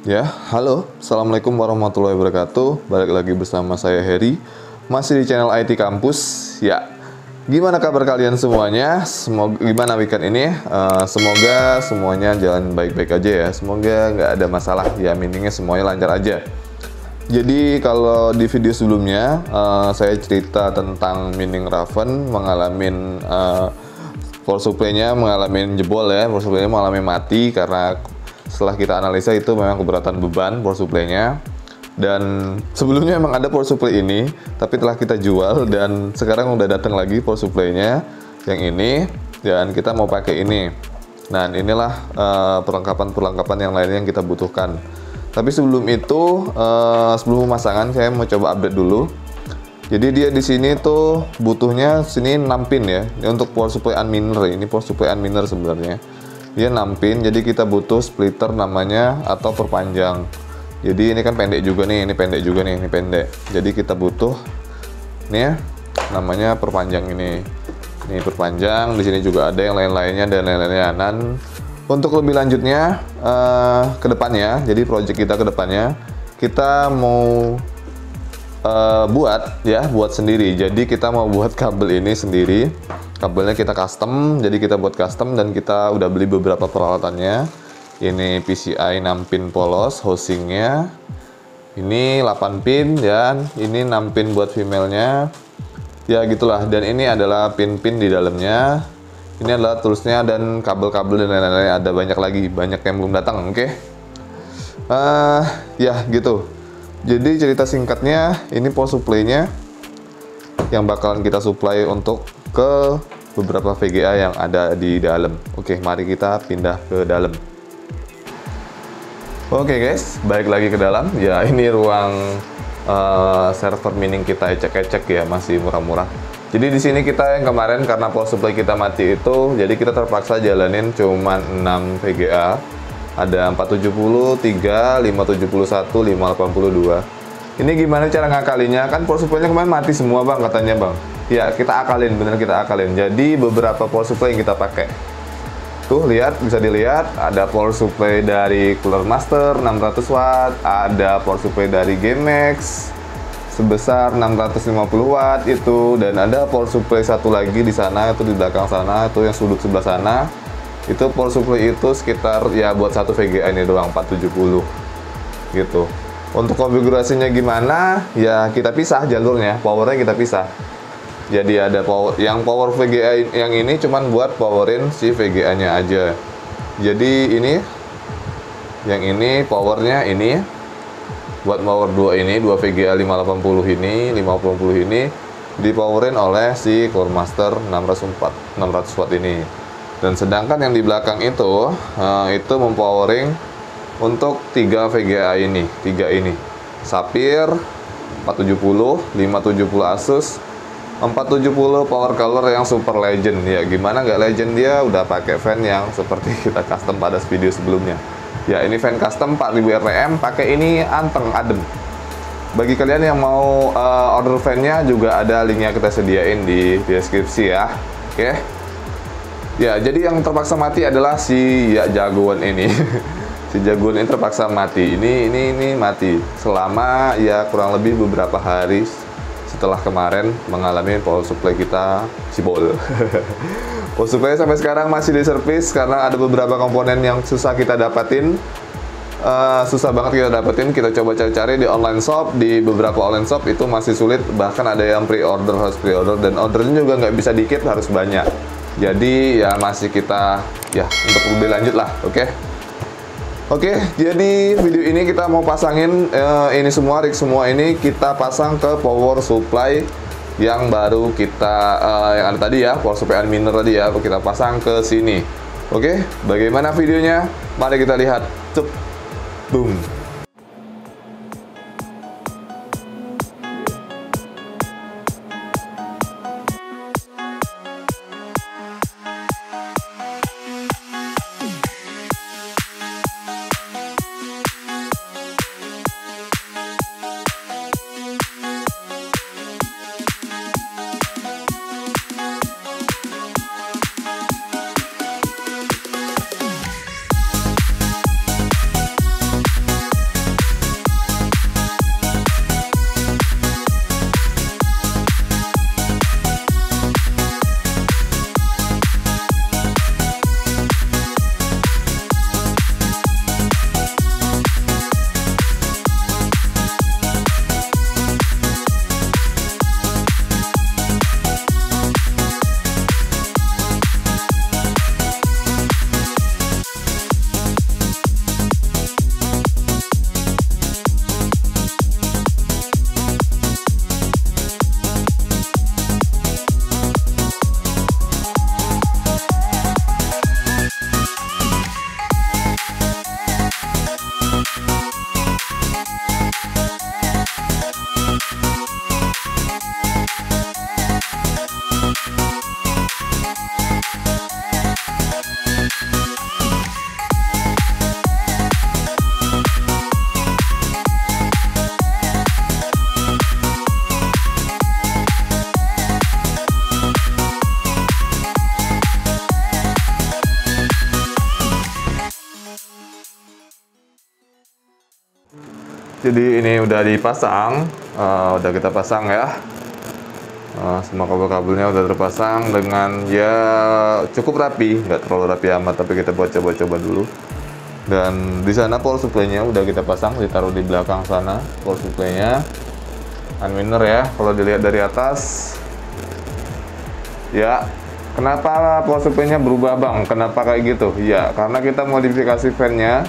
Ya, halo, Assalamualaikum warahmatullahi wabarakatuh. Balik lagi bersama saya Heri, masih di channel IT Kampus. Ya, gimana kabar kalian semuanya? Semoga gimana weekend ini? Semoga semuanya jalan baik-baik aja ya. Semoga nggak ada masalah ya, meetingnya semuanya lancar aja. Jadi kalau di video sebelumnya saya cerita tentang Mining Raven mengalami power supply-nya mengalami jebol ya, power supply-nya mengalami mati karena setelah kita analisa itu memang keberatan beban power supply-nya. Dan sebelumnya emang ada power supply ini, tapi telah kita jual dan sekarang udah datang lagi power supply-nya yang ini dan kita mau pakai ini. Nah, inilah perlengkapan-perlengkapan yang lainnya yang kita butuhkan. Tapi sebelum itu, sebelum pemasangan saya mau coba update dulu. Jadi dia di sini tuh butuhnya sini 6 pin ya. Ini untuk power supply unminer, ini power supply unminer sebenarnya. Dia 6 pin, jadi kita butuh splitter namanya atau perpanjang. Jadi ini kan pendek juga nih, ini pendek juga nih, ini pendek. Jadi kita butuh ini ya, namanya perpanjang ini. Ini perpanjang, di sini juga ada yang lain-lainnya dan lain-lainnya. Dan untuk lebih lanjutnya ke depannya, jadi project kita ke depannya kita mau buat sendiri. Jadi kita mau buat kabel ini sendiri. Kabelnya kita custom, jadi kita buat custom dan kita udah beli beberapa peralatannya. Ini PCI 6 pin polos housingnya, ini 8 pin dan ini 6 pin buat female-nya. Ya gitulah, dan ini adalah pin-pin di dalamnya. Ini adalah toolsnya dan kabel-kabel dan lain-lain, ada banyak lagi, banyak yang belum datang. Oke. Ya gitu. Jadi cerita singkatnya, ini power supply-nya yang bakalan kita supply untuk ke beberapa VGA yang ada di dalam. Oke, mari kita pindah ke dalam. Oke guys, balik lagi ke dalam. Ya, ini ruang server mining kita ecek-ecek ya, masih murah-murah. Jadi di sini kita yang kemarin karena power supply kita mati itu, jadi kita terpaksa jalanin cuman 6 VGA. Ada 470, 3, 571, 582. Ini gimana cara ngakalinya? Kan power supply-nya kemarin mati semua bang, katanya bang. Ya, kita akalin, bener kita akalin. Jadi beberapa power supply yang kita pakai. Tuh, lihat, bisa dilihat. Ada power supply dari Cooler Master 600 watt. Ada power supply dari GameX sebesar 650 watt itu. Dan ada power supply satu lagi di sana, itu di belakang sana, itu yang sudut sebelah sana. Itu power supply itu sekitar, ya buat satu VGA ini doang, 470. Gitu. Untuk konfigurasinya gimana? Ya kita pisah jalurnya, powernya kita pisah. Jadi ada power VGA yang ini cuman buat powerin si VGA-nya aja. Jadi ini yang ini powernya ini buat power 2 ini, 2 VGA 580 ini, 580 ini dipowerin oleh si Core Master 600 watt ini. Dan sedangkan yang di belakang itu mempowering untuk 3 VGA ini, 3 ini. Sapphire 470, 570 Asus, 470 Power Color yang super legend. Ya gimana nggak legend, dia udah pakai fan yang seperti kita custom pada video sebelumnya. Ya ini fan custom 4000 RPM, pakai ini anteng adem. Bagi kalian yang mau order fan-nya juga ada linknya kita sediain di deskripsi ya. Oke. Ya jadi yang terpaksa mati adalah si jagoan ini. Si jagoan ini terpaksa mati. Ini mati selama ya kurang lebih beberapa hari setelah kemarin mengalami power supply kita cibol. Power supply sampai sekarang masih di service karena ada beberapa komponen yang susah kita dapatin. Susah banget kita dapetin. Kita coba cari-cari di online shop, di beberapa online shop itu masih sulit. Bahkan ada yang pre-order, harus pre-order, dan ordernya juga nggak bisa dikit, harus banyak. Jadi ya masih kita ya untuk lebih lanjut lah. Oke, jadi video ini kita mau pasangin ini semua, rig semua ini kita pasang ke power supply yang baru kita yang ada tadi ya, power supply unminer tadi ya, kita pasang ke sini. Oke, bagaimana videonya? Mari kita lihat. Cup, boom. Jadi ini udah dipasang, udah kita pasang ya. Semua kabel-kabelnya udah terpasang dengan ya cukup rapi, nggak terlalu rapi amat, tapi kita buat coba-coba dulu. Dan di sana power supply-nya udah kita pasang, ditaruh di belakang sana power supply-nya. Unwinner ya, kalau dilihat dari atas. Ya, kenapa power supply-nya berubah bang? Kenapa kayak gitu? Ya, karena kita modifikasi fan-nya.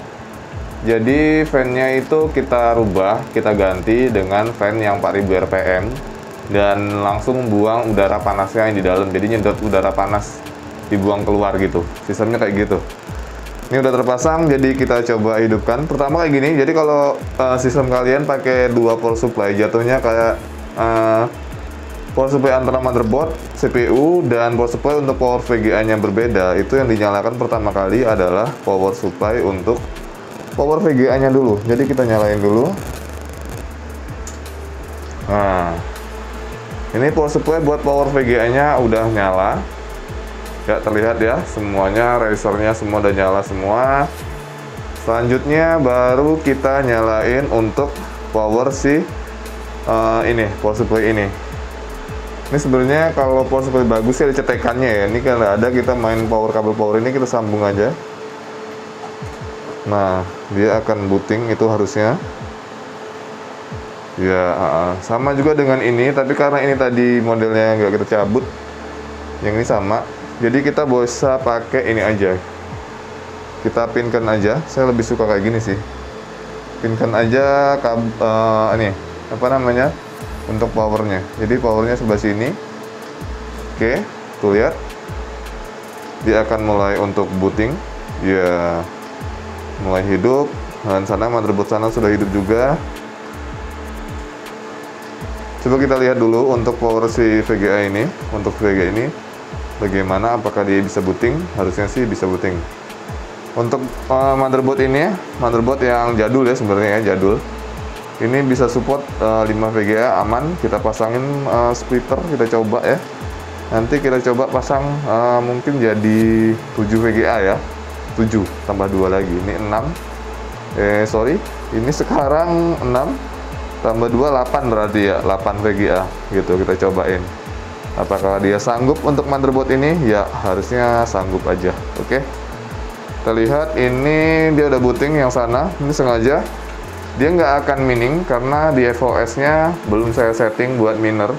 Jadi fan-nya itu kita rubah, kita ganti dengan fan yang 4000 rpm. Dan langsung buang udara panasnya yang di dalam, jadi nyedot udara panas dibuang keluar gitu, sistemnya kayak gitu. Ini udah terpasang, jadi kita coba hidupkan. Pertama kayak gini, jadi kalau sistem kalian pakai dua power supply, jatuhnya kayak power supply antara motherboard, CPU, dan power supply untuk power VGA nya berbeda. Itu yang dinyalakan pertama kali adalah power supply untuk power VGA nya dulu. Jadi kita nyalain dulu. Nah, ini power supply buat power VGA-nya udah nyala. Ya, terlihat ya, semuanya, registernya semua udah nyala semua. Selanjutnya baru kita nyalain untuk power ini, power supply ini. Ini sebenarnya kalau power supply bagus sih ada cetekannya ya. Ini kalau ada, kita main kabel power ini kita sambung aja. Nah, dia akan booting itu harusnya. Ya, sama juga dengan ini, tapi karena ini tadi modelnya nggak kita cabut, yang ini sama, jadi kita bisa pakai ini aja. Kita pinkan aja, saya lebih suka kayak gini sih. Pinkan aja ini, apa namanya, untuk powernya. Jadi powernya sebelah sini. Oke, tuh lihat. Dia akan mulai untuk booting. Ya, mulai hidup. Dan sana motherboard sana sudah hidup juga. Coba kita lihat dulu untuk power si VGA ini, untuk VGA ini bagaimana, apakah dia bisa booting? Harusnya sih bisa booting. Untuk motherboard ini, motherboard yang jadul ya sebenarnya ya, jadul. Ini bisa support 5 VGA aman. Kita pasangin splitter, kita coba ya. Nanti kita coba pasang mungkin jadi 7 VGA ya. 7 tambah 2 lagi. Ini 6. Ini sekarang 6 tambah 2, 8 berarti ya, 8 VGA gitu. Kita cobain apakah dia sanggup untuk motherboard ini. Ya, harusnya sanggup aja. Oke, kita lihat ini dia udah booting yang sana. Ini sengaja dia nggak akan mining karena di FOS nya belum saya setting buat miner.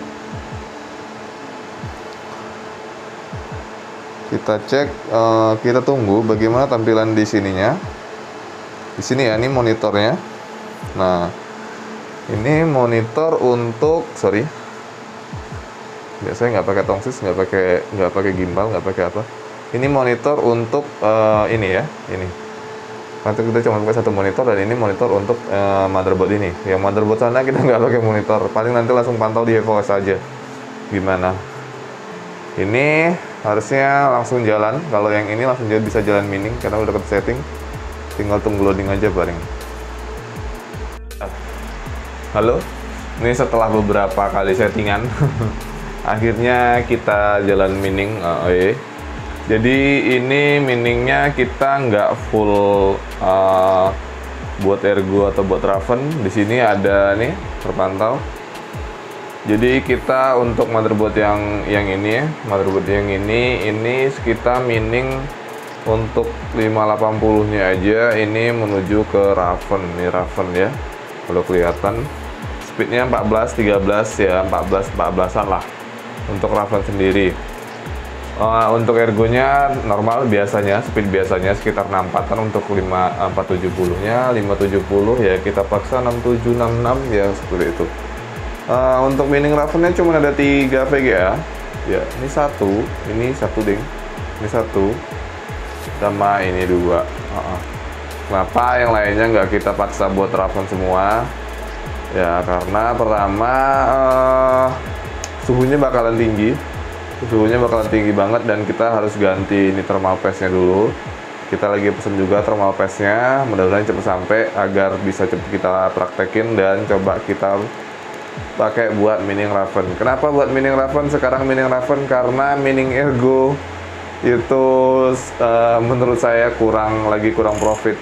Kita cek, kita tunggu bagaimana tampilan di sininya. Di sini ya, ini monitornya. Nah, ini monitor untuk, biasanya nggak pakai tongsis, nggak pakai gimbal, nggak pakai apa. Ini monitor untuk ini ya, ini. Nanti kita cuma pakai satu monitor, dan ini monitor untuk motherboard ini. Yang motherboard sana kita nggak pakai monitor, paling nanti langsung pantau di FOS aja gimana. Ini harusnya langsung jalan. Kalau yang ini langsung bisa jalan mining karena udah ke setting. Tinggal tunggu loading aja paling. Halo, ini setelah beberapa kali settingan akhirnya kita jalan mining. Jadi ini miningnya kita nggak full buat Ergo atau buat Raven. Di sini ada nih terpantau. Jadi kita untuk motherboard yang ini ya, motherboard yang ini kita mining untuk 580-nya aja. Ini menuju ke Raven, ini Raven ya. Kalau kelihatan speednya 14, 13 ya, 14-an lah untuk Raven sendiri. Untuk ergonya normal biasanya, speed biasanya sekitar 64-an. Untuk 470-nya 570 ya, kita paksa 67, 66 ya, seperti itu. Untuk mining Raven-nya cuma ada 3 VGA ya. Ini satu ding, ini satu, sama ini 2. Kenapa yang lainnya nggak kita paksa buat Raven semua? Ya karena pertama suhunya bakalan tinggi, banget, dan kita harus ganti ini thermal paste-nya dulu. Kita lagi pesen juga thermal paste-nya, mudah-mudahan cepat sampai agar bisa cepat kita praktekin dan coba kita pakai buat mining Raven. Kenapa buat mining Raven? Sekarang mining Raven karena mining Ergo itu menurut saya kurang profit.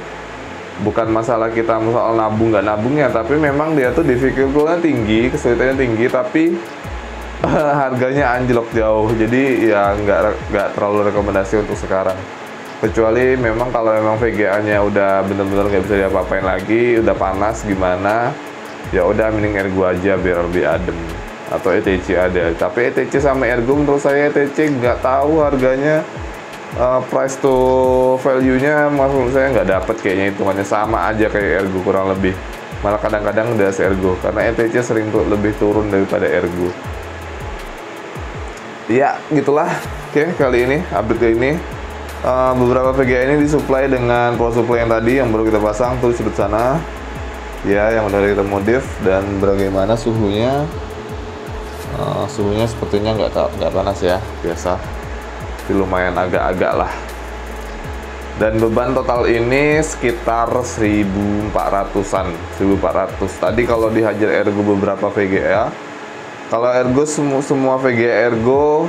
Bukan masalah kita soal nabung nggak nabungnya, tapi memang dia tuh difficulty-nya tinggi, kesulitannya tinggi, tapi harganya anjlok jauh. Jadi ya nggak terlalu rekomendasi untuk sekarang. Kecuali memang kalau memang VGA-nya udah bener-bener nggak bisa diapa-apain lagi, udah panas gimana, ya udah mending Ergo aja biar lebih adem. Atau ETC ada. Tapi ETC sama Ergo menurut saya ETC nggak tahu harganya. Price to value-nya maksud saya nggak dapet, kayaknya hitungannya sama aja kayak Ergo kurang lebih, malah kadang-kadang udah Ergo karena ETC sering tuh lebih turun daripada Ergo. Ya gitulah. Oke, kali ini update kali ini beberapa VGA ini disuplai dengan power supply yang tadi yang baru kita pasang tuh di sudut sana ya, yang udah kita modif. Dan bagaimana suhunya, suhunya sepertinya nggak panas ya, biasa, lumayan agak-agak lah. Dan beban total ini sekitar 1400-an, 1400. Tadi kalau dihajar Ergo beberapa VGA, kalau Ergo semua VGA Ergo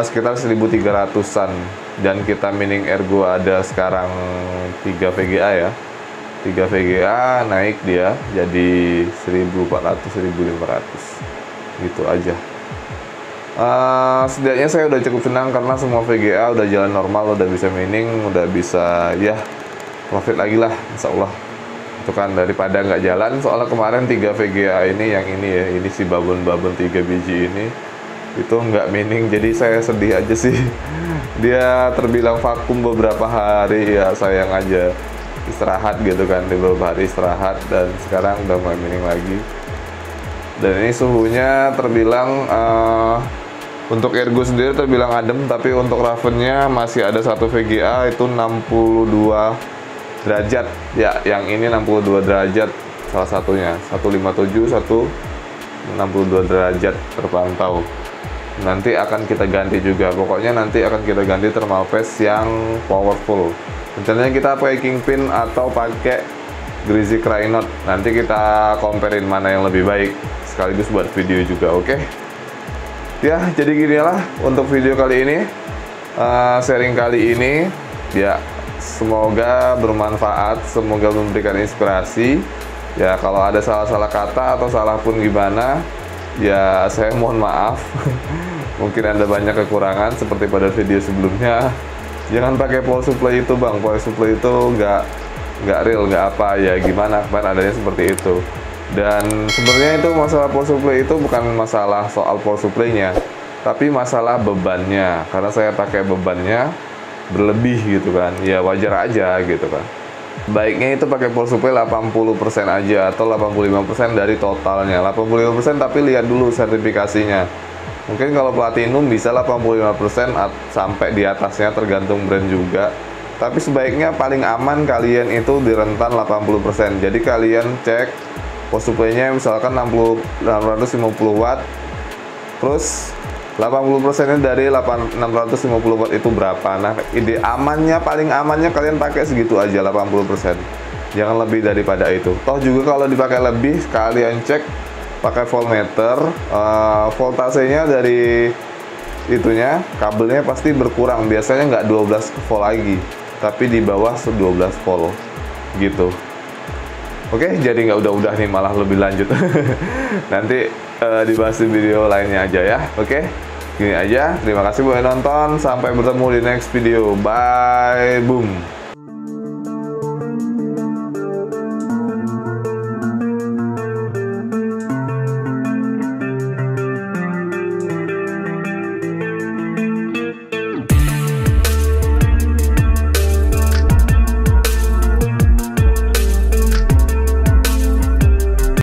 sekitar 1300-an. Dan kita mining Ergo ada sekarang 3 VGA ya, 3 VGA naik dia jadi 1400-1500 gitu aja. Setidaknya saya udah cukup senang karena semua VGA udah jalan normal, udah bisa mining, udah bisa ya profit lagi lah, insya Allah. Itu kan daripada nggak jalan, soalnya kemarin 3 VGA ini, yang ini ya, ini si babon-babon 3 biji ini, itu nggak mining, jadi saya sedih aja sih. Dia terbilang vakum beberapa hari, ya sayang aja, istirahat gitu kan, di beberapa hari istirahat, dan sekarang udah mulai mining lagi. Dan ini suhunya terbilang untuk Ergo sendiri terbilang adem, tapi untuk Ravennya masih ada satu VGA itu 62 derajat ya, yang ini 62 derajat salah satunya, 157, 162 derajat terpantau. Nanti akan kita ganti juga, pokoknya nanti akan kita ganti thermal paste yang powerful. Rencananya kita pakai Kingpin atau pakai Greasy Crynot, nanti kita comparein mana yang lebih baik, sekaligus buat video juga, oke? Ya, jadi ginilah untuk video kali ini, sharing kali ini, ya semoga bermanfaat, semoga memberikan inspirasi. Ya, kalau ada salah-salah kata atau salah pun gimana, ya saya mohon maaf. Mungkin Anda banyak kekurangan seperti pada video sebelumnya. Jangan pakai power supply itu bang, power supply itu nggak real, nggak apa ya, gimana kan adanya seperti itu. Dan sebenarnya itu masalah power supply itu bukan masalah soal power supply-nya, tapi masalah bebannya. Karena saya pakai bebannya berlebih gitu kan, ya wajar aja gitu kan. Baiknya itu pakai power supply 80% aja atau 85% dari totalnya. 85% tapi lihat dulu sertifikasinya. Mungkin kalau platinum bisa 85% sampai di atasnya, tergantung brand juga. Tapi sebaiknya paling aman kalian itu di rentan 80%. Jadi kalian cek power supply-nya misalkan 650 watt, terus 80% dari 650 watt itu berapa. Nah, ide amannya, paling amannya kalian pakai segitu aja, 80%. Jangan lebih daripada itu. Toh juga kalau dipakai lebih, kalian cek pakai voltmeter, voltasenya dari itunya, kabelnya pasti berkurang. Biasanya nggak 12 volt lagi, tapi di bawah 12 volt gitu. Oke, jadi nggak udah-udah nih, malah lebih lanjut. Nanti dibahas di video lainnya aja ya. Oke, gini aja. Terima kasih buat yang nonton. Sampai bertemu di next video. Bye, boom.